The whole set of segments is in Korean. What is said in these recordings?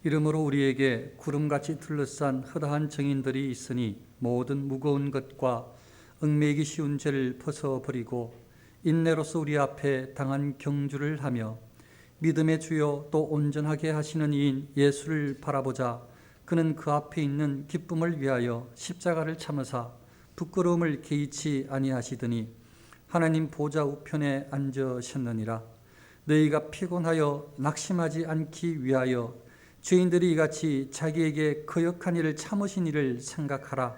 이러므로 우리에게 구름같이 둘러싼 허다한 증인들이 있으니 모든 무거운 것과 얽매이기 쉬운 죄를 벗어버리고 인내로서 우리 앞에 당한 경주를 하며 믿음의 주요 또 온전하게 하시는 이인 예수를 바라보자. 그는 그 앞에 있는 기쁨을 위하여 십자가를 참으사 부끄러움을 개의치 아니하시더니 하나님 보좌 우편에 앉으셨느니라. 너희가 피곤하여 낙심하지 않기 위하여 죄인들이 이같이 자기에게 거역한 일을 참으신 일을 생각하라.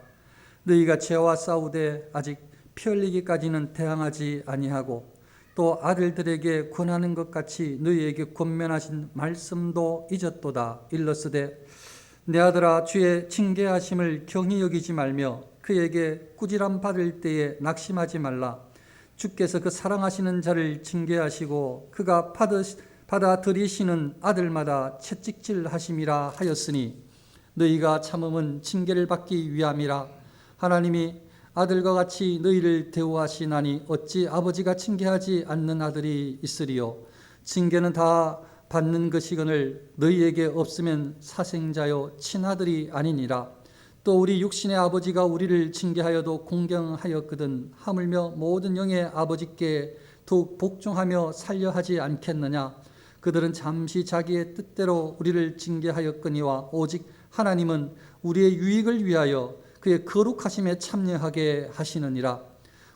너희가 죄와 싸우되 아직 피 흘리기까지는 대항하지 아니하고 또 아들들에게 권하는 것 같이 너희에게 권면하신 말씀도 잊었도다. 일러스되 내 아들아 주의 징계하심을 경히 여기지 말며 그에게 꾸지람 받을 때에 낙심하지 말라. 주께서 그 사랑하시는 자를 징계하시고 그가 받아들이시는 아들마다 채찍질하심이라 하였으니 너희가 참음은 징계를 받기 위함이라. 하나님이 아들과 같이 너희를 대우하시나니 어찌 아버지가 징계하지 않는 아들이 있으리요. 징계는 다 받는 것이거늘 너희에게 없으면 사생자요 친아들이 아니니라. 또 우리 육신의 아버지가 우리를 징계하여도 공경하였거든 하물며 모든 영의 아버지께 더욱 복종하며 살려 하지 않겠느냐. 그들은 잠시 자기의 뜻대로 우리를 징계하였거니와 오직 하나님은 우리의 유익을 위하여 그의 거룩하심에 참여하게 하시느니라.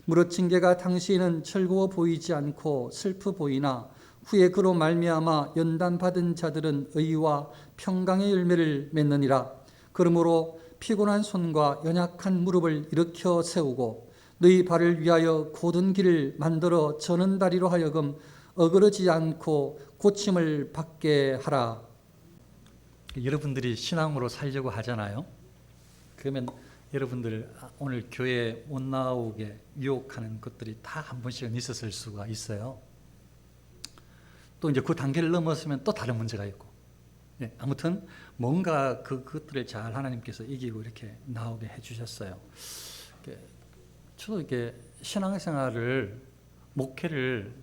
무릇 징계가 당시에는 즐거워 보이지 않고 슬프 보이나 후에 그로 말미암아 연단받은 자들은 의와 평강의 열매를 맺느니라. 그러므로 피곤한 손과 연약한 무릎을 일으켜 세우고 너희 발을 위하여 곧은 길을 만들어 저는 다리로 하여금 어그러지지 않고 고침을 받게 하라. 여러분들이 신앙으로 살려고 하잖아요. 그러면 여러분들 오늘 교회에 못 나오게 유혹하는 것들이 다 한 번씩은 있었을 수가 있어요. 또 이제 그 단계를 넘었으면 또 다른 문제가 있고. 네, 아무튼 뭔가 그것들을 잘 하나님께서 이기고 이렇게 나오게 해주셨어요. 저도 이렇게 신앙생활을 목회를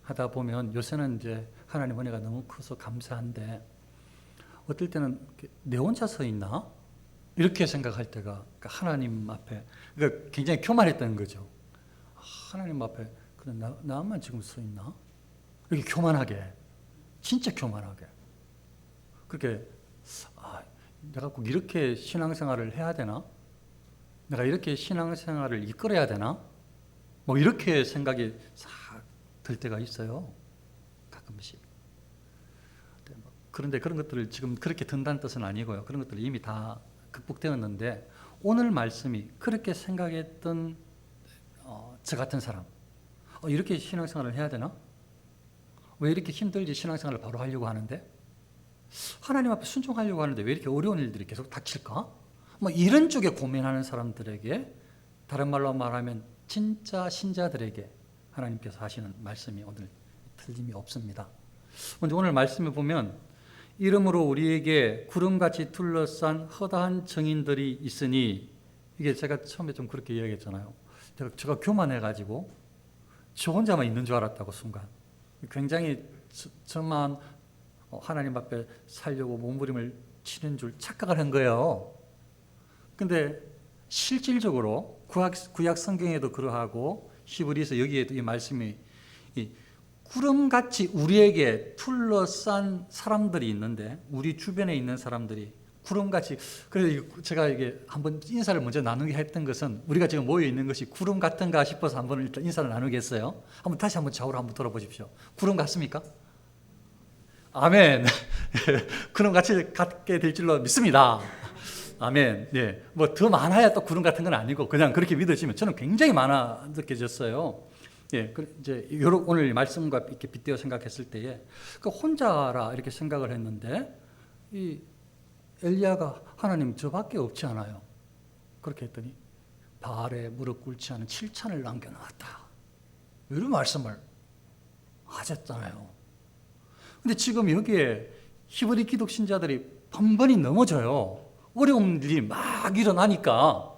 하다 보면 요새는 이제 하나님 은혜가 너무 커서 감사한데 어떨 때는 내 혼자 서 있나? 이렇게 생각할 때가 하나님 앞에 그러니까 굉장히 교만했던 거죠. 하나님 앞에 그래 나만 지금 서 있나? 이렇게 교만하게 진짜 교만하게 그렇게 내가 꼭 이렇게 신앙생활을 해야 되나? 내가 이렇게 신앙생활을 이끌어야 되나? 뭐 이렇게 생각이 싹 들 때가 있어요. 가끔씩. 그런데 그런 것들을 지금 그렇게 든다는 뜻은 아니고요. 그런 것들이 이미 다 극복되었는데 오늘 말씀이 그렇게 생각했던 저 같은 사람 이렇게 신앙생활을 해야 되나? 왜 이렇게 힘들지 신앙생활을 바로 하려고 하는데? 하나님 앞에 순종하려고 하는데 왜 이렇게 어려운 일들이 계속 닥칠까? 뭐 이런 쪽에 고민하는 사람들에게 다른 말로 말하면 진짜 신자들에게 하나님께서 하시는 말씀이 오늘 틀림이 없습니다. 먼저 오늘 말씀에 보면 이러므로 우리에게 구름같이 둘러싼 허다한 증인들이 있으니 이게 제가 처음에 좀 그렇게 이야기했잖아요. 제가 교만해가지고 저 혼자만 있는 줄 알았다고 순간 굉장히 저만 하나님 앞에 살려고 몸부림을 치는 줄 착각을 한 거예요. 근데 실질적으로 구약 성경에도 그러하고 히브리서 여기에도 이 말씀이 구름같이 우리에게 둘러싼 사람들이 있는데 우리 주변에 있는 사람들이 구름같이 그래서 제가 이게 한번 인사를 먼저 나누게 했던 것은 우리가 지금 모여 있는 것이 구름 같은가 싶어서 한번 일단 인사를 나누겠어요. 다시 한번 좌우로 한번 돌아보십시오. 구름 같습니까? 아멘. 구름 같이 같게 될 줄로 믿습니다. 아멘. 네. 뭐 더 많아야 또 구름 같은 건 아니고 그냥 그렇게 믿으시면 저는 굉장히 많아 느껴졌어요. 예, 이제 오늘 말씀과 이렇게 빗대어 생각했을 때에 혼자라 이렇게 생각을 했는데 이 엘리야가 하나님 저밖에 없지 않아요. 그렇게 했더니 발에 무릎 꿇지 않은 7천을 남겨놓았다. 이런 말씀을 하셨잖아요. 근데 지금 여기에 히브리 기독 신자들이 번번이 넘어져요. 어려운 일이 막 일어나니까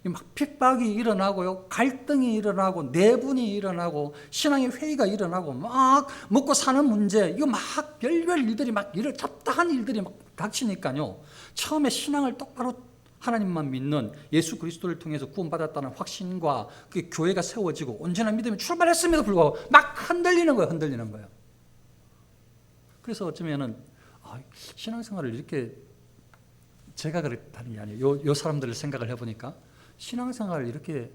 막 핍박이 일어나고요, 갈등이 일어나고 내분이 일어나고 신앙의 회의가 일어나고 막 먹고 사는 문제 이거 막 별별 일들이 막 잡다한 일들이 막 닥치니까요. 처음에 신앙을 똑바로 하나님만 믿는 예수 그리스도를 통해서 구원받았다는 확신과 그 교회가 세워지고 온전한 믿음이 출발했음에도 불구하고 막 흔들리는 거예요. 그래서 어쩌면은 신앙생활을 이렇게 제가 그렇다는 게 아니에요. 요 사람들을 생각을 해보니까 신앙생활을 이렇게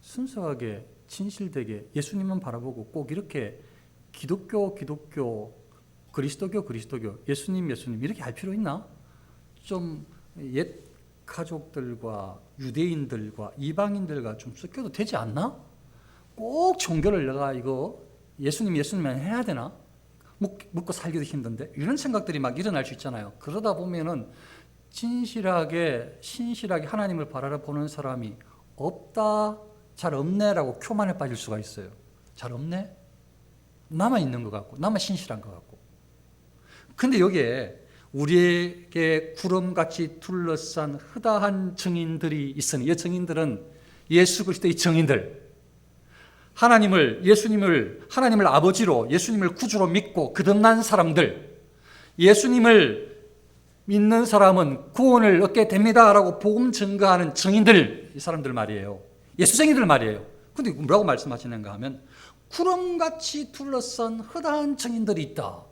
순수하게 진실되게 예수님만 바라보고 꼭 이렇게 기독교, 그리스도교, 예수님 이렇게 할 필요 있나? 좀 옛 가족들과 유대인들과 이방인들과 좀 섞여도 되지 않나? 꼭 종교를 내가 이거 예수님만 해야 되나? 묻고 살기도 힘든데 이런 생각들이 막 일어날 수 있잖아요. 그러다 보면은 진실하게 신실하게 하나님을 바라보는 사람이 없다, 잘 없네라고 교만에 빠질 수가 있어요. 잘 없네? 나만 있는 것 같고 나만 신실한 것 같고. 근데 여기에 우리에게 구름같이 둘러싼 흐다한 증인들이 있으니 이 증인들은 예수 그리스도의 증인들, 하나님을 아버지로 예수님을 구주로 믿고 거듭난 사람들, 예수님을 믿는 사람은 구원을 얻게 됩니다라고 복음 증거하는 증인들, 이 사람들 말이에요. 예수 증인들 말이에요. 근데 뭐라고 말씀하시는가 하면 구름같이 둘러싼 흐다한 증인들이 있다.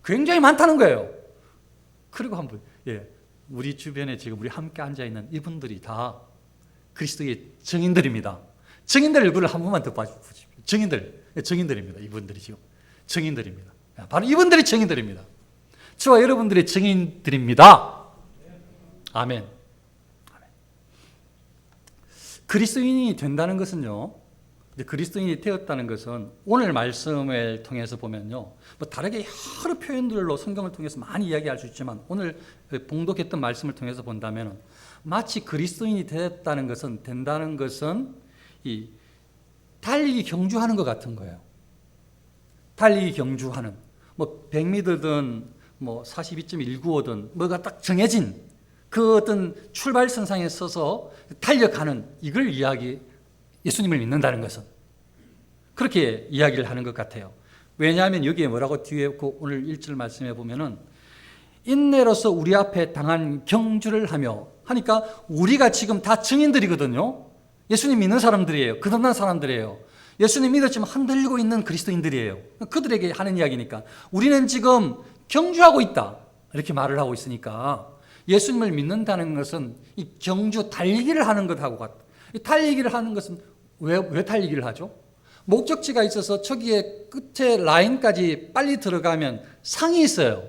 굉장히 많다는 거예요. 그리고 한번 우리 주변에 지금 우리 함께 앉아있는 이분들이 다 그리스도의 증인들입니다. 증인들 얼굴을 한 번만 더 봐주십시오. 증인들입니다. 이분들이 지금 증인들입니다. 바로 이분들이 증인들입니다. 저와 여러분들의 증인들입니다. 아멘. 그리스도인이 된다는 것은요, 그리스도인이 되었다는 것은 오늘 말씀을 통해서 보면요, 뭐 다르게 여러 표현들로 성경을 통해서 많이 이야기할 수 있지만 오늘 봉독했던 말씀을 통해서 본다면 마치 그리스도인이 된다는 것은 이 달리기 경주하는 것 같은 거예요. 달리기 경주하는 뭐 100m든 뭐 42.195든 뭐가 딱 정해진 그 어떤 출발선상에 서서 달려가는 이걸 예수님을 믿는다는 것은 그렇게 이야기를 하는 것 같아요. 왜냐하면 여기에 뭐라고 뒤에 오늘 1절 말씀해 보면은 인내로서 우리 앞에 당한 경주를 하며 하니까 우리가 지금 다 증인들이거든요. 예수님 믿는 사람들이에요. 거듭난 사람들이에요. 예수님 믿었지만 흔들리고 있는 그리스도인들이에요. 그들에게 하는 이야기니까 우리는 지금 경주하고 있다 이렇게 말을 하고 있으니까 예수님을 믿는다는 것은 이 경주 달리기를 하는 것하고 같다. 이 달리기를 하는 것은 왜 달리기를 하죠? 목적지가 있어서 저기에 끝에 라인까지 빨리 들어가면 상이 있어요.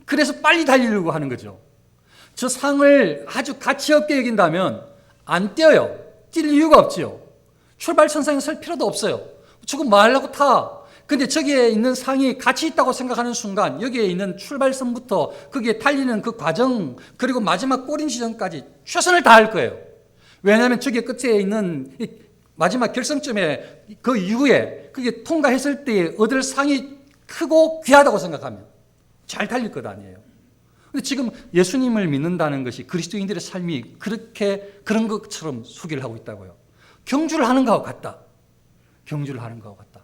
그래서 빨리 달리려고 하는 거죠. 저 상을 아주 가치 없게 여긴다면 안 뛰어요. 뛸 이유가 없지요. 출발선상에 설 필요도 없어요. 저거 뭐 하려고 타? 근데 저기에 있는 상이 가치 있다고 생각하는 순간 여기에 있는 출발선부터 거기에 달리는 그 과정 그리고 마지막 꼬린 지점까지 최선을 다할 거예요. 왜냐하면 저기 끝에 있는 마지막 결승점에 그 이후에 그게 통과했을 때 얻을 상이 크고 귀하다고 생각하면 잘 달릴 것 아니에요. 근데 지금 예수님을 믿는다는 것이 그리스도인들의 삶이 그런 것처럼 소개를 하고 있다고요. 경주를 하는 것과 같다. 경주를 하는 것과 같다.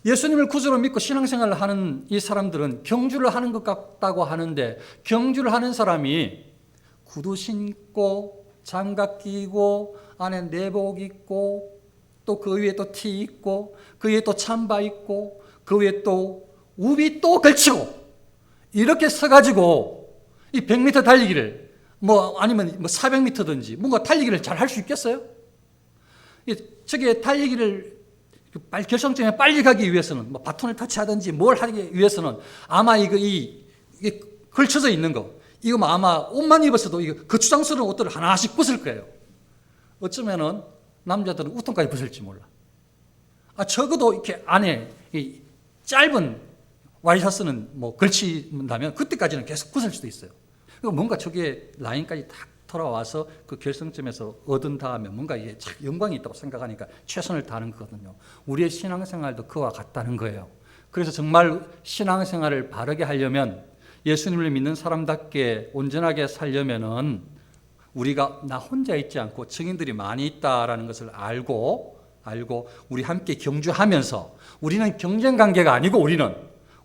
예수님을 구주로 믿고 신앙생활을 하는 이 사람들은 경주를 하는 것 같다고 하는데 경주를 하는 사람이 구두 신고 장갑 끼고 안에 내복 입고 또 그 위에 또 티 입고 그 위에 또 잠바 입고 그 위에 또 우비 또 걸치고 이렇게 서가지고 이 100m 달리기를 아니면 400m든지 뭔가 달리기를 잘 할 수 있겠어요? 저게 달리기를 결승점에 빨리 가기 위해서는 바톤을 터치하든지 뭘 하기 위해서는 아마 이게 걸쳐져 있는 거 이거 아마 옷만 입었어도 이거 거추장스러운 옷들을 하나씩 벗을 거예요. 어쩌면은 남자들은 우통까지 벗을지 몰라. 적어도 이렇게 안에 이 짧은 와이셔츠는 걸친다면 그때까지는 계속 벗을 수도 있어요. 뭔가 저게 라인까지 딱 돌아와서 그 결승점에서 얻은 다음에 뭔가 이게 참 영광이 있다고 생각하니까 최선을 다하는 거거든요. 우리의 신앙생활도 그와 같다는 거예요. 그래서 정말 신앙생활을 바르게 하려면 예수님을 믿는 사람답게 온전하게 살려면은 우리가 나 혼자 있지 않고 증인들이 많이 있다라는 것을 알고 우리 함께 경주하면서 우리는 경쟁 관계가 아니고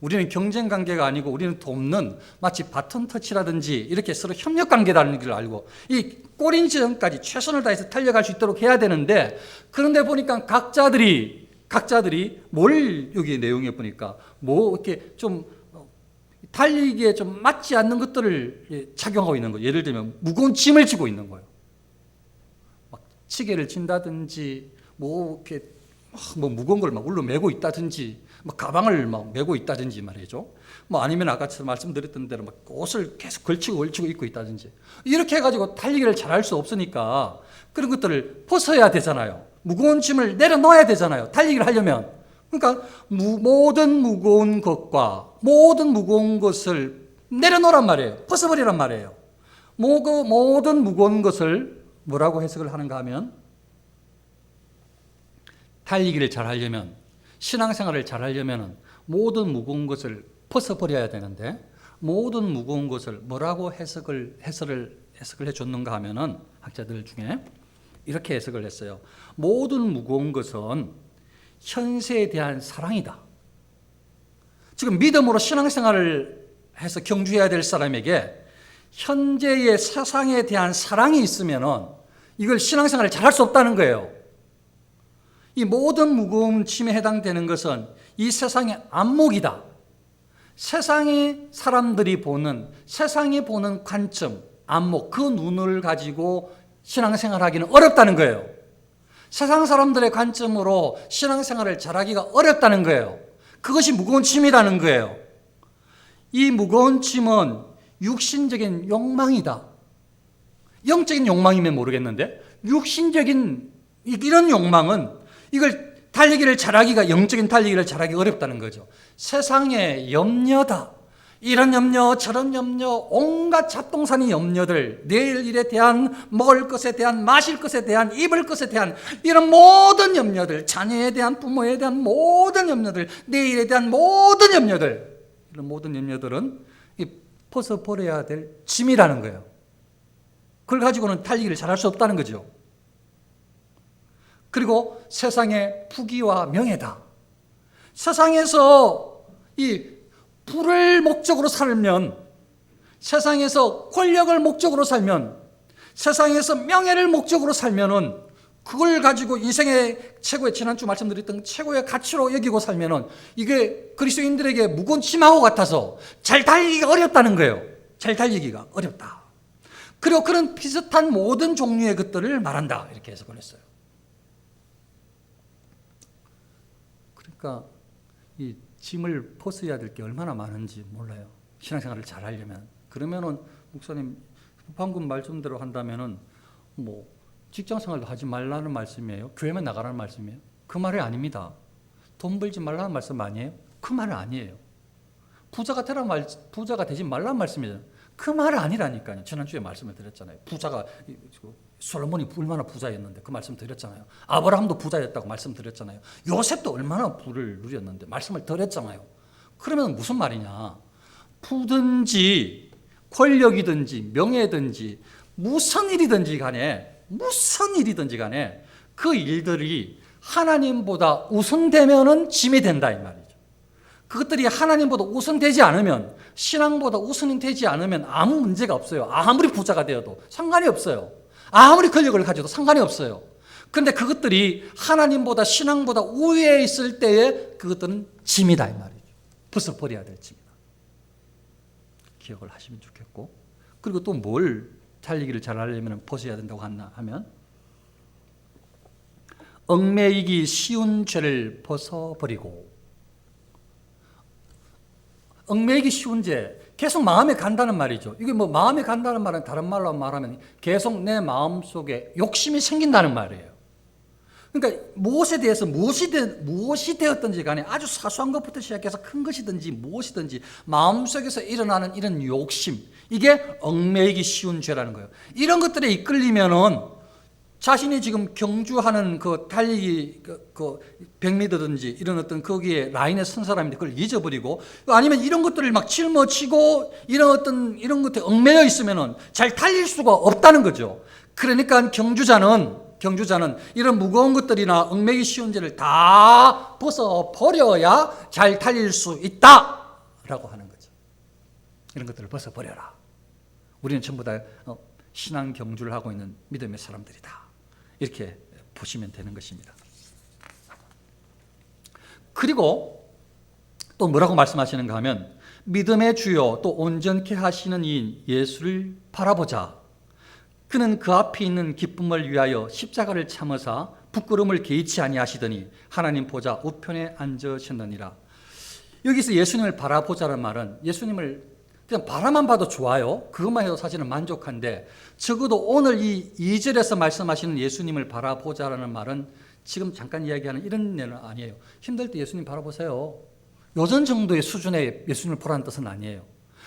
우리는 경쟁 관계가 아니고 우리는 돕는 마치 바톤 터치라든지 이렇게 서로 협력 관계라는 걸 알고 이 골인 지점까지 최선을 다해서 달려갈 수 있도록 해야 되는데 그런데 보니까 각자들이 뭘 여기 내용에 보니까 뭐 이렇게 좀 달리기에 좀 맞지 않는 것들을 착용하고 있는 거예요. 예를 들면 무거운 짐을 지고 있는 거예요. 막 시계를 진다든지 뭐 이렇게 뭐 무거운 걸 막 울로 메고 있다든지 막 가방을 막 메고 있다든지 말이죠. 뭐 아니면 아까처럼 말씀드렸던 대로 막 옷을 계속 걸치고 입고 있다든지 이렇게 해가지고 달리기를 잘할 수 없으니까 그런 것들을 벗어야 되잖아요. 무거운 짐을 내려놓아야 되잖아요. 달리기를 하려면. 그러니까 모든 무거운 것과 모든 무거운 것을 내려놓으란 말이에요. 벗어버리란 말이에요. 모든 무거운 것을 뭐라고 해석을 하는가 하면 달리기를 잘하려면 신앙생활을 잘하려면 모든 무거운 것을 벗어버려야 되는데 모든 무거운 것을 뭐라고 해석을 해줬는가 하면은 학자들 중에 이렇게 해석을 했어요. 모든 무거운 것은 현세에 대한 사랑이다. 지금 믿음으로 신앙생활을 해서 경주해야 될 사람에게 현재의 세상에 대한 사랑이 있으면은 이걸 신앙생활을 잘할 수 없다는 거예요. 이 모든 무거운 짐에 해당되는 것은 이 세상의 안목이다. 세상의 사람들이 세상이 보는 관점, 안목, 그 눈을 가지고 신앙생활하기는 어렵다는 거예요. 세상 사람들의 관점으로 신앙생활을 잘하기가 어렵다는 거예요. 그것이 무거운 짐이라는 거예요. 이 무거운 짐은 육신적인 욕망이다. 영적인 욕망이면 모르겠는데 육신적인 이런 욕망은 이걸 달리기를 잘하기가 영적인 달리기를 잘하기 어렵다는 거죠. 세상의 염려다. 이런 염려 저런 염려 온갖 잡동사니 염려들 내일 일에 대한 먹을 것에 대한 마실 것에 대한 입을 것에 대한 이런 모든 염려들 자녀에 대한 부모에 대한 모든 염려들 내일에 대한 모든 염려들 이런 모든 염려들은 벗어버려야 될 짐이라는 거예요. 그걸 가지고는 달리기를 잘할 수 없다는 거죠. 그리고 세상의 부귀와 명예다. 세상에서 이 부를 목적으로 살면, 세상에서 권력을 목적으로 살면, 세상에서 명예를 목적으로 살면은 그걸 가지고 인생의 최고의 지난주 말씀드렸던 최고의 가치로 여기고 살면은 이게 그리스도인들에게 무거운 짐하고 같아서 잘 달리기가 어렵다는 거예요. 잘 달리기가 어렵다. 그리고 그런 비슷한 모든 종류의 것들을 말한다. 이렇게 해석을 했어요. 그러니까 이 짐을 벗어야 될 게 얼마나 많은지 몰라요. 신앙생활을 잘 하려면. 그러면은 목사님 방금 말씀대로 한다면은 뭐 직장생활도 하지 말라는 말씀이에요? 교회만 나가라는 말씀이에요? 그 말이 아닙니다. 돈 벌지 말라는 말씀 아니에요? 그 말은 아니에요. 부자가 되지 말라는 말씀이에요. 그 말은 아니라니까요. 지난주에 말씀을 드렸잖아요. 부자가 솔로몬이 얼마나 부자였는데 그 말씀 드렸잖아요. 아브라함도 부자였다고 말씀드렸잖아요. 요셉도 얼마나 부를 누렸는데 말씀을 드렸잖아요. 그러면 무슨 말이냐? 부든지 권력이든지 명예든지 무슨 일이든지 간에 그 일들이 하나님보다 우선되면은 짐이 된다 이 말이죠. 그것들이 하나님보다 우선되지 않으면 신앙보다 우선이 되지 않으면 아무 문제가 없어요. 아무리 부자가 되어도 상관이 없어요. 아무리 권력을 가져도 상관이 없어요. 그런데 그것들이 하나님보다 신앙보다 우위에 있을 때에 그것들은 짐이다 이 말이죠. 벗어버려야 될 짐이다. 기억을 하시면 좋겠고, 그리고 또 뭘 달리기를 잘하려면 벗어야 된다고 하면 얽매이기 쉬운 죄를 벗어버리고, 얽매이기 쉬운 죄, 계속 마음에 간다는 말이죠. 이게 뭐 마음에 간다는 말은 다른 말로 말하면 계속 내 마음 속에 욕심이 생긴다는 말이에요. 그러니까 무엇에 대해서 무엇이 되었든지 간에 아주 사소한 것부터 시작해서 큰 것이든지 무엇이든지 마음속에서 일어나는 이런 욕심, 이게 얽매이기 쉬운 죄라는 거예요. 이런 것들에 이끌리면은 자신이 지금 경주하는 그 달리기 그 100m든지 이런 어떤 거기에 라인에 선 사람인데 그걸 잊어버리고, 아니면 이런 것들을 막 짊어지고 이런 것에 얽매여 있으면은 잘 달릴 수가 없다는 거죠. 그러니까 경주자는 이런 무거운 것들이나 얽매이기 쉬운 죄를 다 벗어버려야 잘 달릴 수 있다. 라고 하는 거죠. 이런 것들을 벗어버려라. 우리는 전부 다 신앙 경주를 하고 있는 믿음의 사람들이다. 이렇게 보시면 되는 것입니다. 그리고 또 뭐라고 말씀하시는가 하면 믿음의 주요 또 온전케 하시는 이인 예수를 바라보자. 그는 그 앞에 있는 기쁨을 위하여 십자가를 참으사 부끄러움을 개의치 아니하시더니 하나님 보좌 우편에 앉으셨느니라. 여기서 예수님을 바라보자는 말은 예수님을 그냥 바라만 봐도 좋아요. 그것만 해도 사실은 만족한데 적어도 오늘 이 2절에서 말씀하시는 예수님을 바라보자라는 말은 지금 잠깐 이야기하는 이런 내용은 아니에요. 힘들 때 예수님 바라보세요. 요전 정도의 수준의 예수님을 보라는 뜻은 아니에요.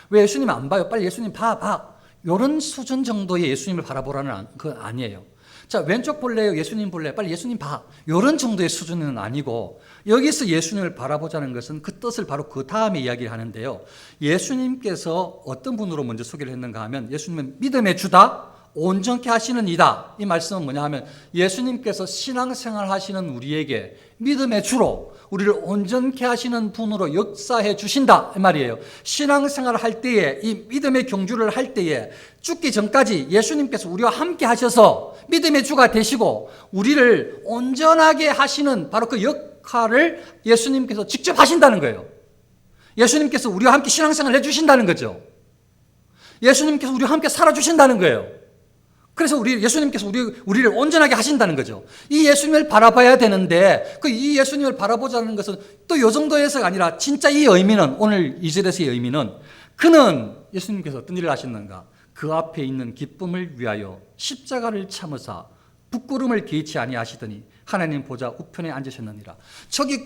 왜 예수님 안 봐요? 빨리 예수님 봐. 이런 수준 정도의 예수님을 바라보라는 건 아니에요. 자, 왼쪽 볼래요? 예수님 볼래요? 빨리 예수님 봐. 이런 정도의 수준은 아니고 여기서 예수님을 바라보자는 것은 그 뜻을 바로 그 다음에 이야기를 하는데요. 예수님께서 어떤 분으로 먼저 소개를 했는가 하면 예수님은 믿음의 주다, 온전케 하시는 이다. 이 말씀은 뭐냐 하면 예수님께서 신앙생활 하시는 우리에게 믿음의 주로 우리를 온전케 하시는 분으로 역사해 주신다 이 말이에요. 신앙생활을 할 때에 이 믿음의 경주를 할 때에 죽기 전까지 예수님께서 우리와 함께 하셔서 믿음의 주가 되시고 우리를 온전하게 하시는 바로 그 역할을 예수님께서 직접 하신다는 거예요. 예수님께서 우리와 함께 신앙생활을 해주신다는 거죠. 예수님께서 우리와 함께 살아주신다는 거예요. 그래서 예수님께서 우리를 온전하게 하신다는 거죠. 이 예수님을 바라봐야 되는데 이 예수님을 바라보자는 것은 또 이 정도에서가 아니라 진짜 이 의미는 오늘 2절에서의 의미는 그는 예수님께서 어떤 일을 하셨는가? 그 앞에 있는 기쁨을 위하여 십자가를 참으사 부끄러움을 개의치 아니하시더니 하나님 보좌 우편에 앉으셨느니라. 저기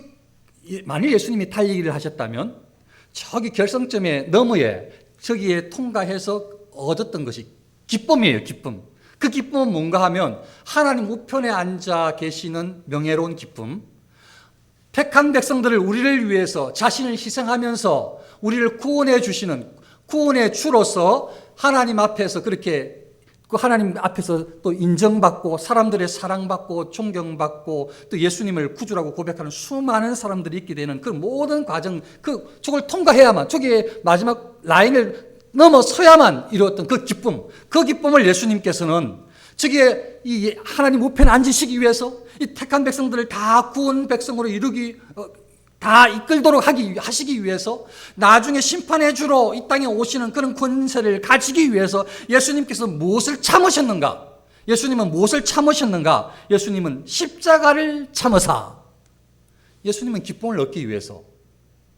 만일 예수님이 달리기를 하셨다면 저기 결승점의 너머에 저기에 통과해서 얻었던 것이 기쁨이에요. 기쁨. 그 기쁨은 뭔가 하면 하나님 우편에 앉아 계시는 명예로운 기쁨, 택한 백성들을 우리를 위해서 자신을 희생하면서 우리를 구원해 주시는 구원의 주로서 하나님 앞에서 그렇게 그 하나님 앞에서 또 인정받고 사람들의 사랑받고 존경받고 또 예수님을 구주라고 고백하는 수많은 사람들이 있게 되는 그 모든 과정, 저걸 통과해야만 저기에 마지막 라인을 넘어서야만 이루었던 그 기쁨을 예수님께서는 저기에 이 하나님 우편에 앉으시기 위해서 이 택한 백성들을 다 구원 백성으로 다 이끌도록 하시기 위해서 나중에 심판의 주로 이 땅에 오시는 그런 권세를 가지기 위해서 예수님께서 무엇을 참으셨는가? 예수님은 무엇을 참으셨는가? 예수님은 십자가를 참으사. 예수님은 기쁨을 얻기 위해서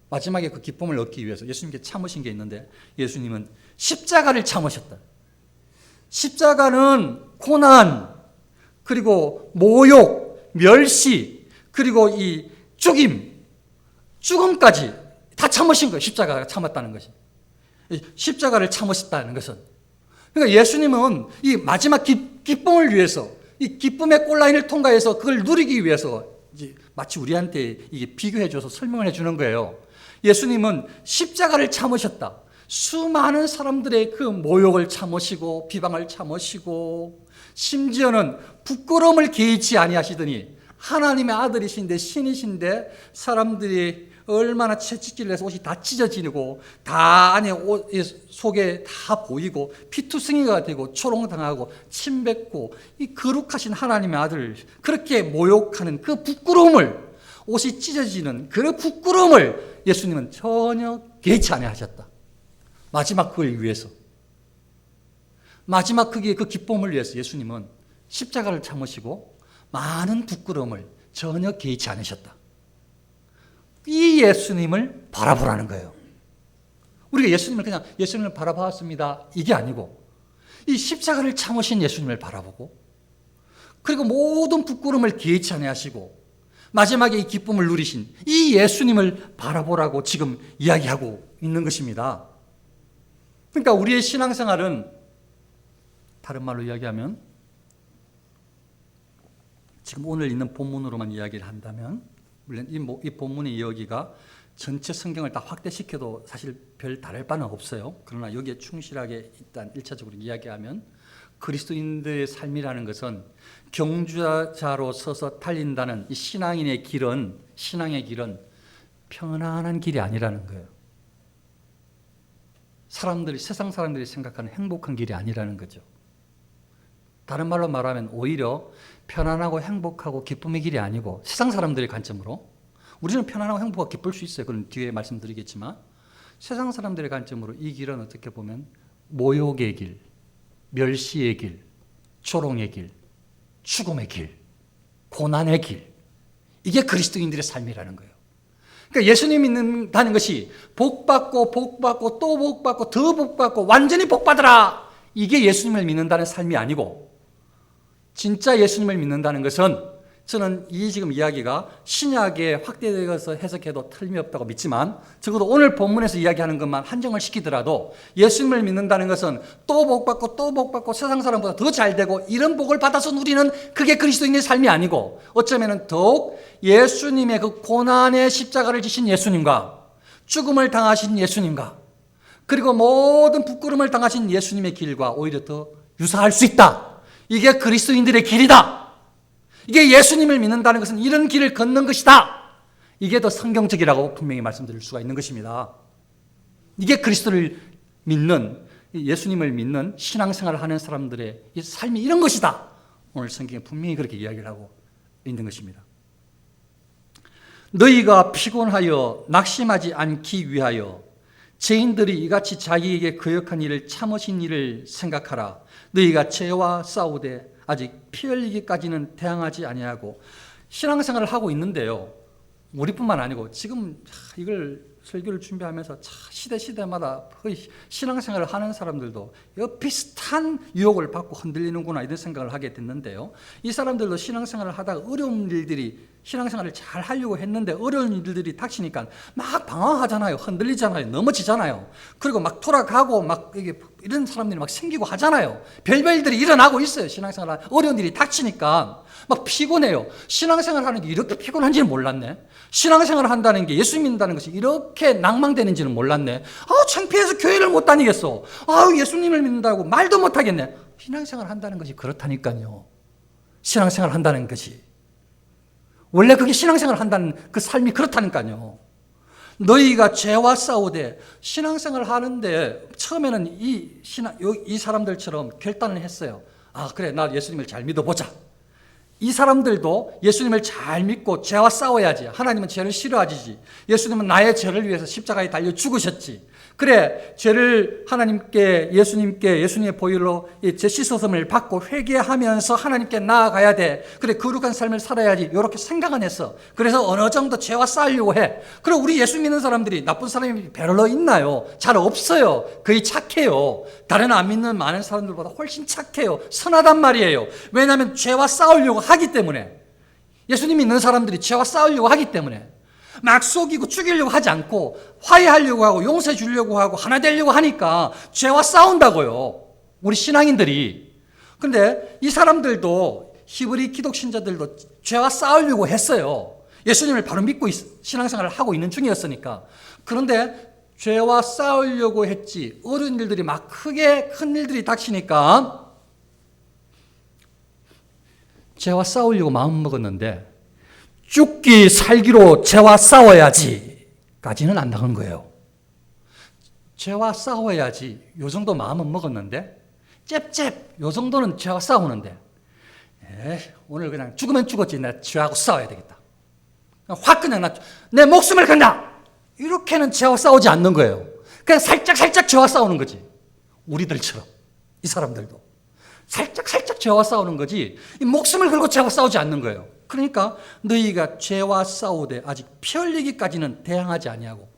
마지막에 그 기쁨을 얻기 위해서 예수님께 참으신 게 있는데 예수님은 십자가를 참으셨다. 십자가는 고난, 그리고 모욕, 멸시, 그리고 이 죽음까지 다 참으신 거예요. 십자가가 참았다는 것이. 십자가를 참으셨다는 것은. 그러니까 예수님은 이 마지막 기쁨을 위해서 이 기쁨의 골라인을 통과해서 그걸 누리기 위해서 이제 마치 우리한테 이게 비교해 줘서 설명을 해 주는 거예요. 예수님은 십자가를 참으셨다. 수많은 사람들의 그 모욕을 참으시고 비방을 참으시고 심지어는 부끄러움을 개의치 아니하시더니 하나님의 아들이신데 신이신데 사람들이 얼마나 채찍질을 해서 옷이 다 찢어지고 다 안에 속에 다 보이고 피투성이가 되고 초롱당하고 침뱉고 이 거룩하신 하나님의 아들 그렇게 모욕하는 그 부끄러움을 옷이 찢어지는 그 부끄러움을 예수님은 전혀 개의치 아니하셨다. 마지막 그걸 위해서 마지막 그 기쁨을 위해서 예수님은 십자가를 참으시고 많은 부끄러움을 전혀 개의치 않으셨다. 이 예수님을 바라보라는 거예요. 우리가 예수님을 바라봤습니다 이게 아니고 이 십자가를 참으신 예수님을 바라보고 그리고 모든 부끄러움을 개의치 않으시고 마지막에 이 기쁨을 누리신 이 예수님을 바라보라고 지금 이야기하고 있는 것입니다. 그러니까 우리의 신앙생활은 다른 말로 이야기하면 지금 오늘 있는 본문으로만 이야기를 한다면 물론 이 본문의 여기가 전체 성경을 다 확대시켜도 사실 별 다를 바는 없어요. 그러나 여기에 충실하게 일단 1차적으로 이야기하면 그리스도인들의 삶이라는 것은 경주자로 서서 달린다는 이 신앙의 길은 편안한 길이 아니라는 거예요. 세상 사람들이 생각하는 행복한 길이 아니라는 거죠. 다른 말로 말하면 오히려 편안하고 행복하고 기쁨의 길이 아니고 세상 사람들의 관점으로 우리는 편안하고 행복하고 기쁠 수 있어요. 그건 뒤에 말씀드리겠지만 세상 사람들의 관점으로 이 길은 어떻게 보면 모욕의 길, 멸시의 길, 조롱의 길, 죽음의 길, 고난의 길. 이게 그리스도인들의 삶이라는 거예요. 그러니까 예수님 믿는다는 것이 복받고 복받고 또 복받고 더 복받고 완전히 복받으라. 이게 예수님을 믿는다는 삶이 아니고 진짜 예수님을 믿는다는 것은 저는 이 지금 이야기가 신약에 확대되어서 해석해도 틀림이 없다고 믿지만 적어도 오늘 본문에서 이야기하는 것만 한정을 시키더라도 예수님을 믿는다는 것은 또 복받고 또 복받고 세상 사람보다 더 잘되고 이런 복을 받아서 누리는 그게 그리스도인의 삶이 아니고 어쩌면 더욱 예수님의 그 고난의 십자가를 지신 예수님과 죽음을 당하신 예수님과 그리고 모든 부끄러움을 당하신 예수님의 길과 오히려 더 유사할 수 있다. 이게 그리스도인들의 길이다. 이게 예수님을 믿는다는 것은 이런 길을 걷는 것이다. 이게 더 성경적이라고 분명히 말씀드릴 수가 있는 것입니다. 이게 그리스도를 믿는, 예수님을 믿는 신앙생활을 하는 사람들의 삶이 이런 것이다. 오늘 성경에 분명히 그렇게 이야기를 하고 있는 것입니다. 너희가 피곤하여 낙심하지 않기 위하여 죄인들이 이같이 자기에게 거역한 일을 참으신 일을 생각하라. 너희가 죄와 싸우되 아직 피 흘리기까지는 대항하지 아니하고 신앙생활을 하고 있는데요. 우리뿐만 아니고 지금 이걸 설교를 준비하면서 시대마다 신앙생활을 하는 사람들도 비슷한 유혹을 받고 흔들리는구나 이런 생각을 하게 됐는데요. 이 사람들도 신앙생활을 하다가 어려운 일들이 신앙생활을 잘 하려고 했는데 어려운 일들이 닥치니까 막 방황하잖아요. 흔들리잖아요. 넘어지잖아요. 그리고 막 돌아가고 막 이런 사람들이 막 생기고 하잖아요. 별별 일들이 일어나고 있어요. 신앙생활 어려운 일이 닥치니까 막 피곤해요. 신앙생활 하는 게 이렇게 피곤한지는 몰랐네. 신앙생활을 한다는 게 예수 믿는다는 것이 이렇게 낭망되는지는 몰랐네. 창피해서 교회를 못 다니겠어. 예수님을 믿는다고 말도 못 하겠네. 신앙생활 한다는 것이 그렇다니까요. 신앙생활 한다는 것이 원래 그게 신앙생활 한다는 그 삶이 그렇다니까요. 너희가 죄와 싸우되 신앙생활을 하는데 처음에는 이 사람들처럼 결단을 했어요. 그래 나 예수님을 잘 믿어보자. 이 사람들도 예수님을 잘 믿고 죄와 싸워야지. 하나님은 죄를 싫어하시지. 예수님은 나의 죄를 위해서 십자가에 달려 죽으셨지. 그래 죄를 하나님께 예수님의 보혈로 죄 씻어섬을 받고 회개하면서 하나님께 나아가야 돼. 그래 거룩한 삶을 살아야지. 이렇게 생각은 했어. 그래서 어느 정도 죄와 싸우려고 해. 그리고 우리 예수 믿는 사람들이 나쁜 사람이 별로 있나요? 잘 없어요. 거의 착해요. 다른 안 믿는 많은 사람들보다 훨씬 착해요. 선하단 말이에요. 왜냐하면 죄와 싸우려고 하기 때문에. 예수님 믿는 사람들이 죄와 싸우려고 하기 때문에 막 속이고 죽이려고 하지 않고 화해하려고 하고 용서해 주려고 하고 하나 되려고 하니까 죄와 싸운다고요. 우리 신앙인들이. 그런데 이 사람들도 히브리 기독 신자들도 죄와 싸우려고 했어요. 예수님을 바로 믿고 신앙생활을 하고 있는 중이었으니까. 그런데 죄와 싸우려고 했지 어려운 일들이 막 크게 큰 일들이 닥치니까 죄와 싸우려고 마음먹었는데 죽기 살기로 죄와 싸워야지 까지는 안 나간 거예요. 죄와 싸워야지 요 정도 마음은 먹었는데 잽잽 요 정도는 죄와 싸우는데 오늘 그냥 죽으면 죽었지 나 죄하고 싸워야 되겠다. 확 그냥 내 목숨을 건다. 이렇게는 죄와 싸우지 않는 거예요. 그냥 살짝 죄와 싸우는 거지. 우리들처럼 이 사람들도 살짝 죄와 싸우는 거지 목숨을 걸고 죄와 싸우지 않는 거예요. 그러니까 너희가 죄와 싸우되 아직 피 흘리기까지는 대항하지 아니하고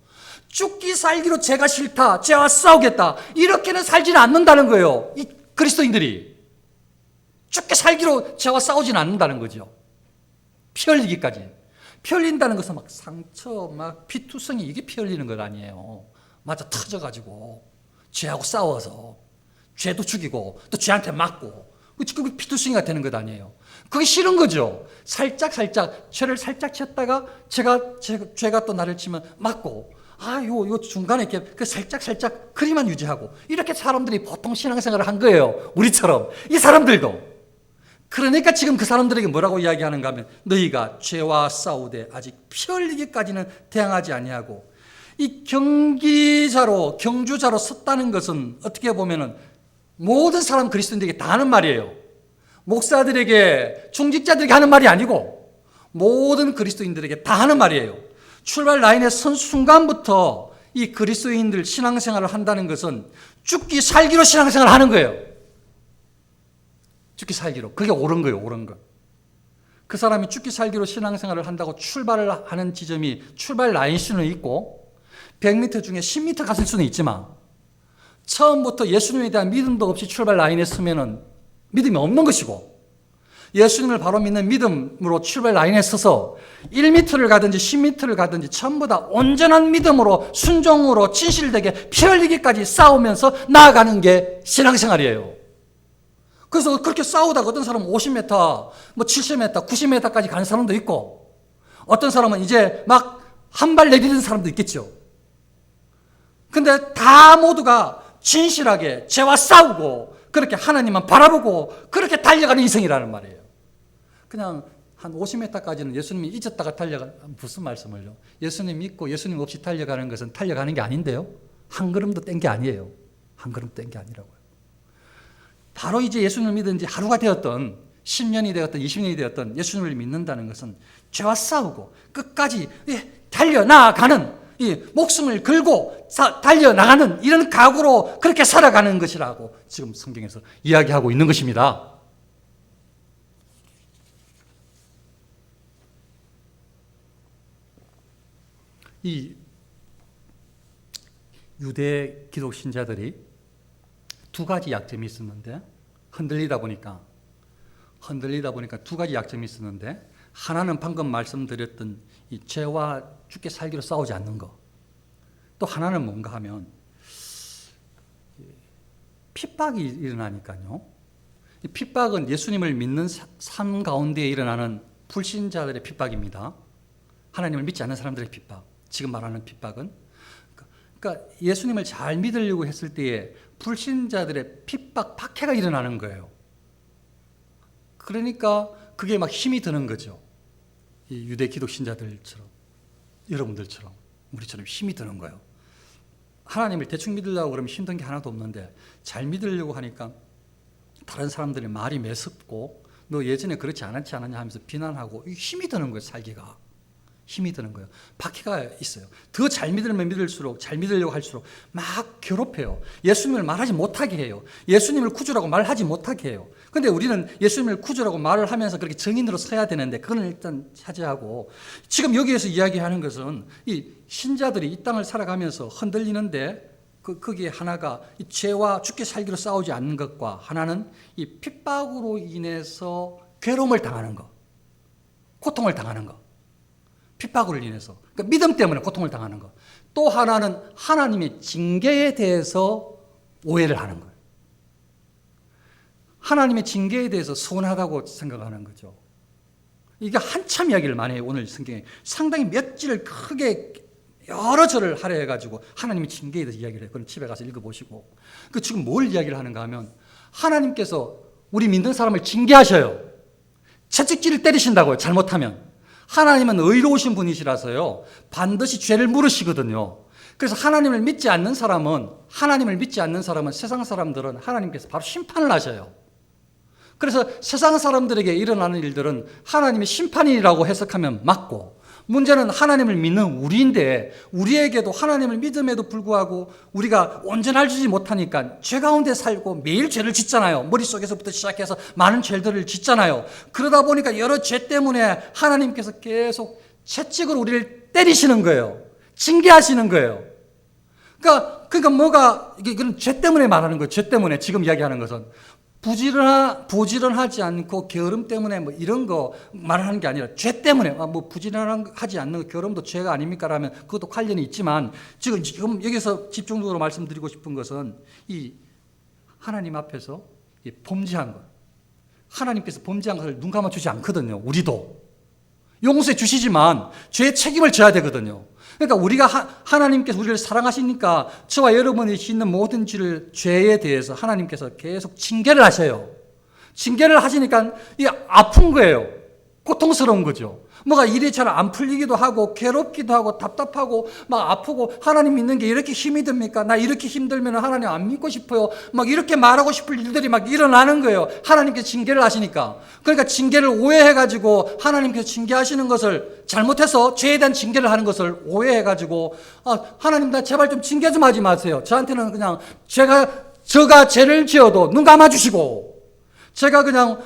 죽기 살기로 죄가 싫다, 죄와 싸우겠다 이렇게는 살지는 않는다는 거예요. 이 그리스도인들이 죽기 살기로 죄와 싸우지는 않는다는 거죠. 피 흘리기까지. 피 흘린다는 것은 막 상처, 막 피투성이 이게 피 흘리는 것 아니에요. 맞아 터져가지고 죄하고 싸워서 죄도 죽이고 또 죄한테 맞고 그게 피투성이가 되는 것 아니에요. 그게 싫은 거죠. 살짝 죄를 살짝 쳤다가 죄가 또 나를 치면 맞고 요 중간에 이렇게 살짝 그리만 유지하고 이렇게 사람들이 보통 신앙생활을 한 거예요. 우리처럼 이 사람들도. 그러니까 지금 그 사람들에게 뭐라고 이야기하는가 하면 너희가 죄와 싸우되 아직 피 흘리기까지는 대항하지 아니하고 이 경주자로 섰다는 것은 어떻게 보면은 모든 사람 그리스도인들에게 다 하는 말이에요. 목사들에게, 중직자들에게 하는 말이 아니고 모든 그리스도인들에게 다 하는 말이에요. 출발 라인에 선 순간부터 이 그리스도인들 신앙생활을 한다는 것은 죽기 살기로 신앙생활을 하는 거예요. 죽기 살기로. 그게 옳은 거예요, 옳은 거. 그 사람이 죽기 살기로 신앙생활을 한다고 출발을 하는 지점이 출발 라인 수는 있고 100m 중에 10m 갔을 수는 있지만 처음부터 예수님에 대한 믿음도 없이 출발 라인에 서면은 믿음이 없는 것이고 예수님을 바로 믿는 믿음으로 출발 라인에 서서 1m를 가든지 10m를 가든지 전부 다 온전한 믿음으로 순종으로 진실되게 피 흘리기까지 싸우면서 나아가는 게 신앙생활이에요. 그래서 그렇게 싸우다가 어떤 사람은 50m, 뭐 70m, 90m까지 가는 사람도 있고 어떤 사람은 이제 막 한 발 내딛는 사람도 있겠죠. 근데 다 모두가 진실하게 죄와 싸우고 그렇게 하나님만 바라보고 그렇게 달려가는 인생이라는 말이에요. 그냥 한 50m까지는 예수님이 잊었다가 무슨 말씀을요? 예수님 믿고 예수님 없이 달려가는 것은 달려가는 게 아닌데요. 한 걸음도 뗀 게 아니에요. 한 걸음도 뗀 게 아니라고요. 바로 이제 예수님을 믿은 지 하루가 되었던 10년이 되었던 20년이 되었던 예수님을 믿는다는 것은 죄와 싸우고 끝까지 달려나가는 이 목숨을 걸고 달려나가는 이런 각오로 그렇게 살아가는 것이라고 지금 성경에서 이야기하고 있는 것입니다. 이 유대 기독 신자들이 두 가지 약점이 있었는데 흔들리다 보니까 두 가지 약점이 있었는데 하나는 방금 말씀드렸던 이 죄와 죽게 살기로 싸우지 않는 것. 또 하나는 뭔가 하면 핍박이 일어나니까요. 이 핍박은 예수님을 믿는 삶 가운데 일어나는 불신자들의 핍박입니다. 하나님을 믿지 않는 사람들의 핍박. 지금 말하는 핍박은 그러니까 예수님을 잘 믿으려고 했을 때에 불신자들의 핍박, 박해가 일어나는 거예요. 그러니까 그게 막 힘이 드는 거죠. 이 유대 기독 신자들처럼, 여러분들처럼, 우리처럼 힘이 드는 거예요. 하나님을 대충 믿으려고 그러면 힘든 게 하나도 없는데 잘 믿으려고 하니까 다른 사람들의 말이 매섭고 너 예전에 그렇지 않았지 않았냐 하면서 비난하고 힘이 드는 거예요. 살기가. 힘이 드는 거예요. 박해가 있어요. 더 잘 믿으면 믿을수록 잘 믿으려고 할수록 막 괴롭혀요. 예수님을 말하지 못하게 해요. 예수님을 구주라고 말하지 못하게 해요. 그런데 우리는 예수님을 구주라고 말을 하면서 그렇게 정인으로 서야 되는데 그건 일단 차지하고 지금 여기에서 이야기하는 것은 이 신자들이 이 땅을 살아가면서 흔들리는데 거기에 하나가 이 죄와 죽게 살기로 싸우지 않는 것과 하나는 이 핍박으로 인해서 괴로움을 당하는 것, 고통을 당하는 것. 핍박으로 인해서 그러니까 믿음 때문에 고통을 당하는 것. 또 하나는 하나님의 징계에 대해서 오해를 하는 거예요. 하나님의 징계에 대해서 서운하다고 생각하는 거죠. 이게 한참 이야기를 많이 해요. 오늘 성경에 상당히 몇 절을 크게 여러 절을 하려 해가지고 하나님의 징계에 대해서 이야기를 해요. 그럼 집에 가서 읽어보시고 그 지금 뭘 이야기를 하는가 하면 하나님께서 우리 믿는 사람을 징계하셔요. 채찍질을 때리신다고요. 잘못하면. 하나님은 의로우신 분이시라서요. 반드시 죄를 물으시거든요. 그래서 하나님을 믿지 않는 사람은 세상 사람들은 하나님께서 바로 심판을 하셔요. 그래서 세상 사람들에게 일어나는 일들은 하나님의 심판이라고 해석하면 맞고 문제는 하나님을 믿는 우리인데 우리에게도 하나님을 믿음에도 불구하고 우리가 온전하지 못하니까 죄 가운데 살고 매일 죄를 짓잖아요. 머릿속에서부터 시작해서 많은 죄들을 짓잖아요. 그러다 보니까 여러 죄 때문에 하나님께서 계속 채찍으로 우리를 때리시는 거예요. 징계하시는 거예요. 그러니까 뭐가 이건 죄 때문에 말하는 거예요. 죄 때문에 지금 이야기하는 것은 부지런하지 않고 게으름 때문에 뭐 이런 거 말하는 게 아니라 죄 때문에 뭐 부지런하지 않는 게으름도 죄가 아닙니까? 라면 그것도 관련이 있지만 지금 여기서 집중적으로 말씀드리고 싶은 것은 이 하나님 앞에서 이 범죄한 것. 하나님께서 범죄한 것을 눈 감아주지 않거든요. 우리도. 용서해 주시지만 죄의 책임을 져야 되거든요. 그러니까 우리가 하나님께서 우리를 사랑하시니까 저와 여러분이 짓는 모든 죄에 대해서 하나님께서 계속 징계를 하셔요. 징계를 하시니까 이게 아픈 거예요. 고통스러운 거죠. 뭐가 일이 잘 안 풀리기도 하고 괴롭기도 하고 답답하고 막 아프고 하나님 믿는 게 이렇게 힘이 듭니까? 나 이렇게 힘들면 하나님 안 믿고 싶어요. 막 이렇게 말하고 싶을 일들이 막 일어나는 거예요. 하나님께서 징계를 하시니까. 그러니까 징계를 오해해가지고 하나님께서 징계하시는 것을 잘못해서 죄에 대한 징계를 하는 것을 오해해가지고 하나님 나 제발 좀 징계 좀 하지 마세요. 저한테는 그냥 제가 죄를 지어도 눈 감아주시고 제가 그냥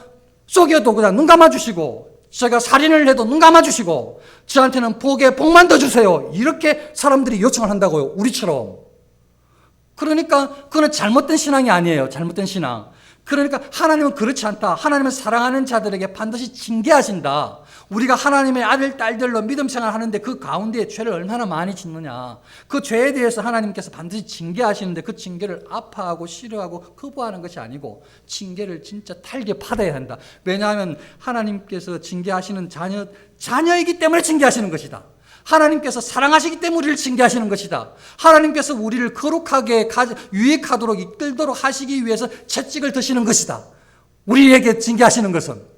속여도 그냥 눈 감아주시고 제가 살인을 해도 눈 감아주시고 저한테는 복에 복만 더 주세요. 이렇게 사람들이 요청을 한다고요. 우리처럼. 그러니까 그건 잘못된 신앙이 아니에요. 잘못된 신앙. 그러니까 하나님은 그렇지 않다. 하나님은 사랑하는 자들에게 반드시 징계하신다. 우리가 하나님의 아들, 딸들로 믿음 생활하는데 그 가운데 죄를 얼마나 많이 짓느냐. 그 죄에 대해서 하나님께서 반드시 징계하시는데 그 징계를 아파하고 싫어하고 거부하는 것이 아니고 징계를 진짜 달게 받아야 한다. 왜냐하면 하나님께서 징계하시는 자녀이기 때문에 징계하시는 것이다. 하나님께서 사랑하시기 때문에 우리를 징계하시는 것이다. 하나님께서 우리를 거룩하게 유익하도록 이끌도록 하시기 위해서 채찍을 드시는 것이다. 우리에게 징계하시는 것은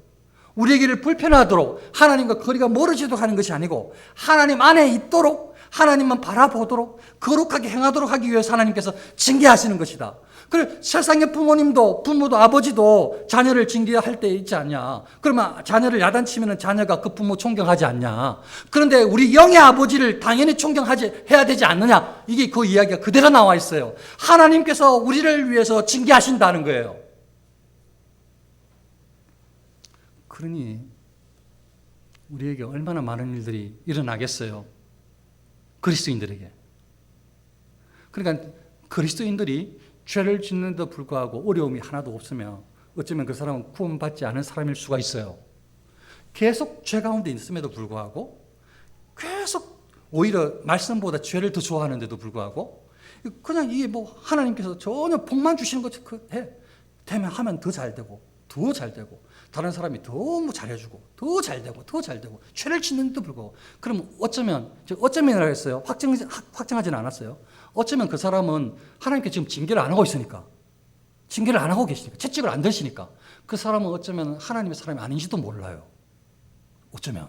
우리에게를 불편하도록 하나님과 거리가 멀어지도록 하는 것이 아니고 하나님 안에 있도록 하나님만 바라보도록 거룩하게 행하도록 하기 위해서 하나님께서 징계하시는 것이다. 그래 세상의 부모도 아버지도 자녀를 징계할 때 있지 않냐. 그러면 자녀를 야단치면 자녀가 그 부모 존경하지 않냐. 그런데 우리 영의 아버지를 당연히 해야 되지 않느냐. 이게 그 이야기가 그대로 나와 있어요. 하나님께서 우리를 위해서 징계하신다는 거예요. 그러니 우리에게 얼마나 많은 일들이 일어나겠어요. 그리스도인들에게. 그러니까 그리스도인들이 죄를 짓는데도 불구하고 어려움이 하나도 없으면 어쩌면 그 사람은 구원받지 않은 사람일 수가 있어요. 계속 죄 가운데 있음에도 불구하고 계속 오히려 말씀보다 죄를 더 좋아하는데도 불구하고 그냥 이게 뭐 하나님께서 전혀 복만 주시는 것 되면 하면 더 잘 되고 더 잘 되고 다른 사람이 너무 잘해주고 더 잘 되고 죄를 짓는데도 불구하고 그럼 어쩌면이라고 했어요. 확정하지는 않았어요. 어쩌면 그 사람은 하나님께 지금 징계를 안 하고 있으니까 징계를 안 하고 계시니까 채찍을 안 드시니까 그 사람은 어쩌면 하나님의 사람이 아닌지도 몰라요. 어쩌면.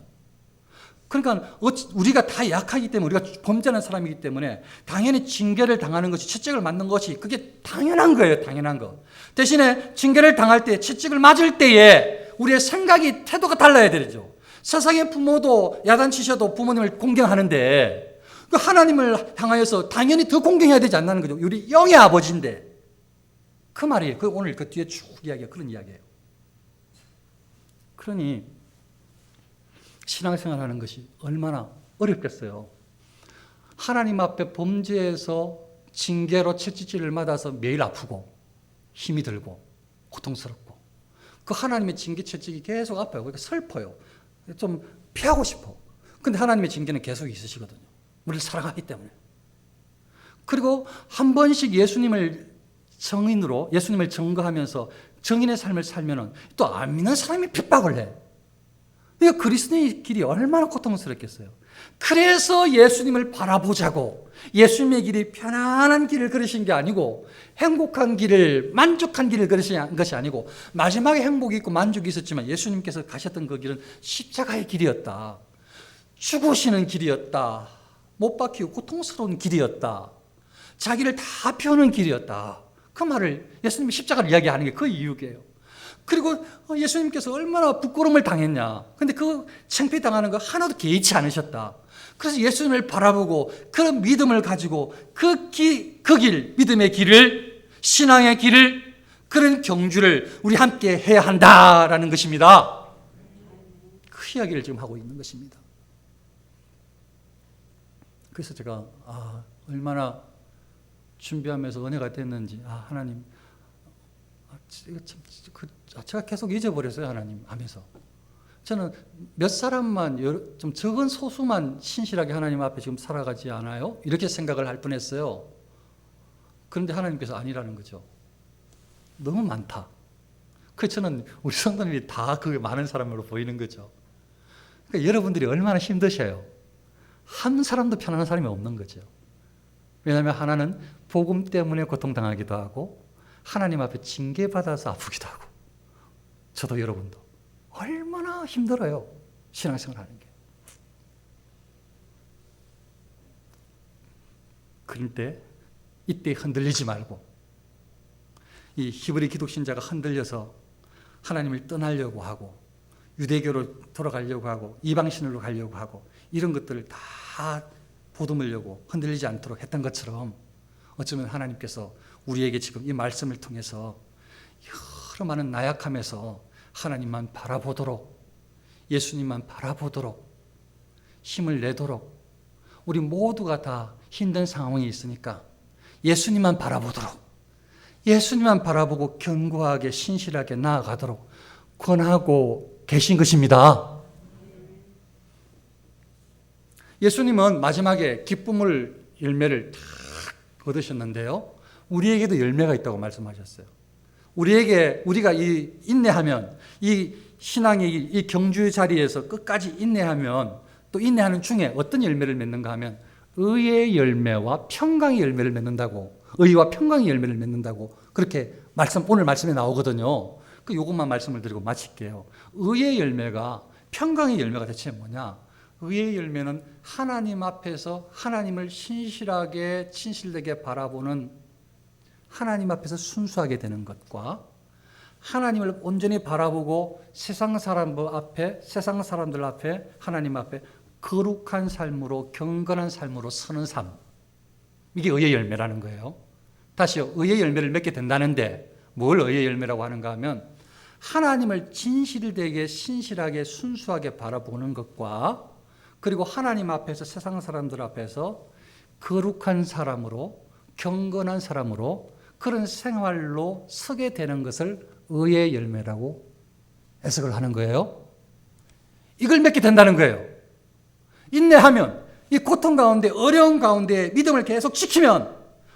그러니까 우리가 다 약하기 때문에 우리가 범죄하는 사람이기 때문에 당연히 징계를 당하는 것이 채찍을 맞는 것이 그게 당연한 거예요. 당연한 거. 대신에 징계를 당할 때 채찍을 맞을 때에 우리의 생각이 태도가 달라야 되죠. 세상의 부모도 야단치셔도 부모님을 공경하는데 그 하나님을 향하여서 당연히 더 공경해야 되지 않나는 거죠. 우리 영의 아버지인데 그 말이에요. 오늘 그 뒤에 쭉 이야기가 그런 이야기예요. 그러니 신앙생활 하는 것이 얼마나 어렵겠어요. 하나님 앞에 범죄해서 징계로 채찍질을 맞아서 매일 아프고 힘이 들고 고통스럽고 그 하나님의 징계 채찍이 계속 아파요. 그러니까 슬퍼요. 좀 피하고 싶어. 근데 하나님의 징계는 계속 있으시거든요. 우리를 사랑하기 때문에. 그리고 한 번씩 예수님을 증거하면서 정인의 삶을 살면은 또 안 믿는 사람이 핍박을 해. 그러니까 그리스도의 길이 얼마나 고통스럽겠어요. 그래서 예수님을 바라보자고 예수님의 길이 편안한 길을 걸으신 게 아니고 행복한 길을 만족한 길을 걸으신 것이 아니고 마지막에 행복이 있고 만족이 있었지만 예수님께서 가셨던 그 길은 십자가의 길이었다. 죽으시는 길이었다. 못 박히고 고통스러운 길이었다. 자기를 다 펴는 길이었다. 그 말을 예수님이 십자가를 이야기하는 게 그 이유예요. 그리고 예수님께서 얼마나 부끄러움을 당했냐. 근데 그 창피당하는 거 하나도 개의치 않으셨다. 그래서 예수님을 바라보고 그런 믿음을 가지고 그 길, 믿음의 길을, 신앙의 길을, 그런 경주를 우리 함께 해야 한다라는 것입니다. 그 이야기를 지금 하고 있는 것입니다. 그래서 제가 얼마나 준비하면서 은혜가 됐는지 하나님 제가 계속 잊어버렸어요. 하나님 하면서 저는 몇 사람만 좀 적은 소수만 신실하게 하나님 앞에 지금 살아가지 않아요? 이렇게 생각을 할 뻔했어요. 그런데 하나님께서 아니라는 거죠. 너무 많다. 그래서 저는 우리 성도님이 다 그 많은 사람으로 보이는 거죠. 그러니까 여러분들이 얼마나 힘드셔요. 한 사람도 편안한 사람이 없는 거죠. 왜냐하면 하나는 복음 때문에 고통당하기도 하고 하나님 앞에 징계받아서 아프기도 하고 저도 여러분도 얼마나 힘들어요. 신앙생활 하는 게. 그릴 때 이때 흔들리지 말고, 이 히브리 기독신자가 흔들려서 하나님을 떠나려고 하고 유대교로 돌아가려고 하고 이방신으로 가려고 하고 이런 것들을 다 보듬으려고 흔들리지 않도록 했던 것처럼, 어쩌면 하나님께서 우리에게 지금 이 말씀을 통해서 여러 많은 나약함에서 하나님만 바라보도록, 예수님만 바라보도록 힘을 내도록, 우리 모두가 다 힘든 상황이 있으니까 예수님만 바라보도록, 예수님만 바라보고 견고하게 신실하게 나아가도록 권하고 계신 것입니다. 예수님은 마지막에 기쁨을 열매를 다 얻으셨는데요, 우리에게도 열매가 있다고 말씀하셨어요. 우리가 이 인내하면, 이 신앙의 이 경주의 자리에서 끝까지 인내하면, 또 인내하는 중에 어떤 열매를 맺는가 하면 의의 열매와 평강의 열매를 맺는다고, 의와 평강의 열매를 맺는다고 그렇게 오늘 말씀에 나오거든요. 요것만 말씀을 드리고 마칠게요. 의의 열매가, 평강의 열매가 대체 뭐냐? 의의 열매는 하나님 앞에서 하나님을 신실되게 바라보는, 하나님 앞에서 순수하게 되는 것과, 하나님을 온전히 바라보고 세상 사람들 앞에 하나님 앞에 거룩한 삶으로, 경건한 삶으로 서는 삶, 이게 의의 열매라는 거예요. 다시요, 의의 열매를 맺게 된다는데 뭘 의의 열매라고 하는가 하면 하나님을 진실되게 신실하게 순수하게 바라보는 것과, 그리고 하나님 앞에서 세상 사람들 앞에서 거룩한 사람으로, 경건한 사람으로 그런 생활로 서게 되는 것을 의의 열매라고 해석을 하는 거예요. 이걸 맺게 된다는 거예요. 인내하면, 이 고통 가운데, 어려운 가운데 믿음을 계속 지키면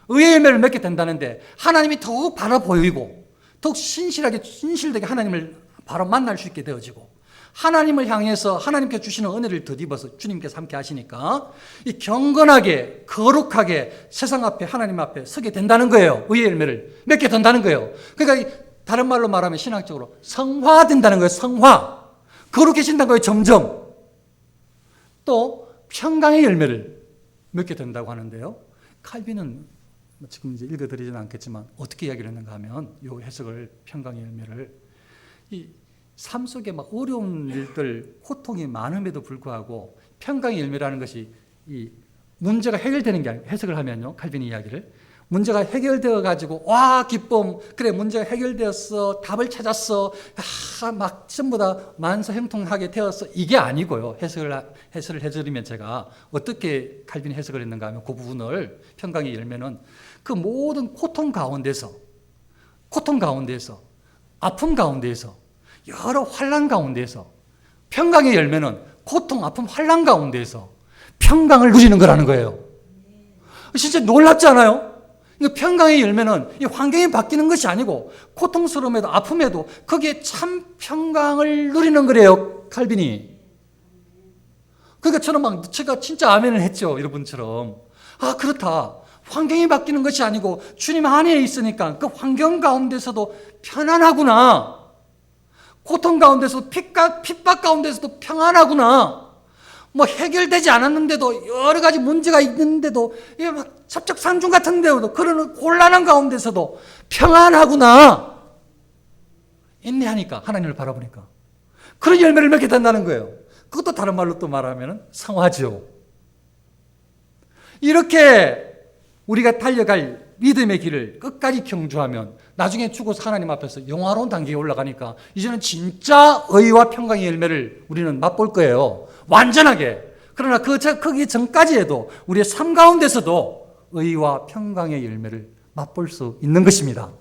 의의 열매를 맺게 된다는데, 하나님이 더욱 바라보이고 더욱 신실되게 하나님을 바로 만날 수 있게 되어지고, 하나님을 향해서 하나님께 주시는 은혜를 덧입어서 주님께서 함께 하시니까 이 경건하게 거룩하게 세상 앞에, 하나님 앞에 서게 된다는 거예요. 의의 열매를 맺게 된다는 거예요. 그러니까 다른 말로 말하면 신학적으로 성화된다는 거예요. 성화. 거룩해진다는 거예요. 점점. 또 평강의 열매를 맺게 된다고 하는데요, 칼빈은 지금 이제 읽어드리지는 않겠지만 어떻게 이야기를 했는가 하면, 이 해석을, 평강의 열매를, 이 삶 속에 막 어려운 일들, 고통이 많음에도 불구하고 평강의 열매라는 것이, 이 문제가 해결되는 게 아니고, 해석을 하면요, 칼빈의 이야기를, 문제가 해결되어 가지고 와 기쁨, 그래 문제가 해결되었어, 답을 찾았어, 막 전부 다 만사형통하게 되었어, 이게 아니고요. 해설을 해드리면 제가 어떻게 칼빈이 해석을 했는가 하면, 그 부분을, 평강의 열매는 그 모든 고통 가운데서, 아픔 가운데서, 여러 환난 가운데서, 평강의 열매는 고통, 아픔, 환난 가운데서 평강을 누리는 거라는 거예요. 진짜 놀랍지 않아요? 평강의 열매는 이 환경이 바뀌는 것이 아니고 고통스러움에도 아픔에도 거기에 참 평강을 누리는 거래요, 칼빈이. 그러니까 제가 진짜 아멘을 했죠, 여러분처럼. 아, 그렇다. 환경이 바뀌는 것이 아니고 주님 안에 있으니까 그 환경 가운데서도 편안하구나. 고통 가운데서도, 핍박 가운데서도 평안하구나. 뭐 해결되지 않았는데도, 여러 가지 문제가 있는데도, 이게 막 첩첩산중 같은데도, 그런 곤란한 가운데서도 평안하구나. 인내하니까, 하나님을 바라보니까 그런 열매를 맺게 된다는 거예요. 그것도 다른 말로 또 말하면 성화죠. 이렇게 우리가 달려갈 믿음의 길을 끝까지 경주하면 나중에 죽어서 하나님 앞에서 영화로운 단계에 올라가니까 이제는 진짜 의와 평강의 열매를 우리는 맛볼 거예요. 완전하게. 그러나 거기 전까지 해도 우리의 삶 가운데서도 의와 평강의 열매를 맛볼 수 있는 것입니다.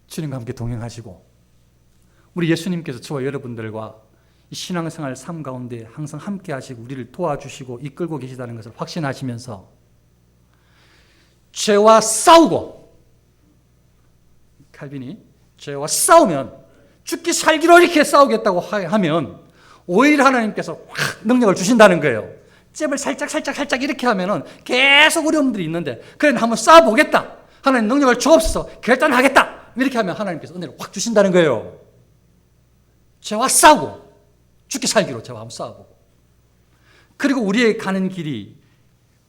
주님과 함께 동행하시고, 우리 예수님께서 저와 여러분들과 이 신앙생활 삶 가운데 항상 함께 하시고 우리를 도와주시고 이끌고 계시다는 것을 확신하시면서 죄와 싸우고, 칼빈이 죄와 싸우면, 죽기 살기로 이렇게 싸우겠다고 하면 오히려 하나님께서 확 능력을 주신다는 거예요. 잽을 살짝 이렇게 하면은 계속 어려움들이 있는데, 그래 한번 싸워보겠다, 하나님 능력을 주옵소서, 결단하겠다, 이렇게 하면 하나님께서 은혜를 확 주신다는 거예요. 죄와 싸우고 죽기 살기로 죄와 한번 싸워보고, 그리고 우리의 가는 길이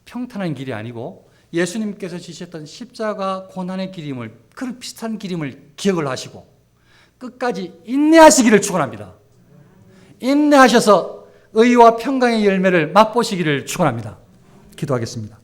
평탄한 길이 아니고 예수님께서 지셨던 십자가 고난의 길임을, 그런 비슷한 길임을 기억을 하시고 끝까지 인내하시기를 축원합니다. 인내하셔서 의와 평강의 열매를 맛보시기를 축원합니다. 기도하겠습니다.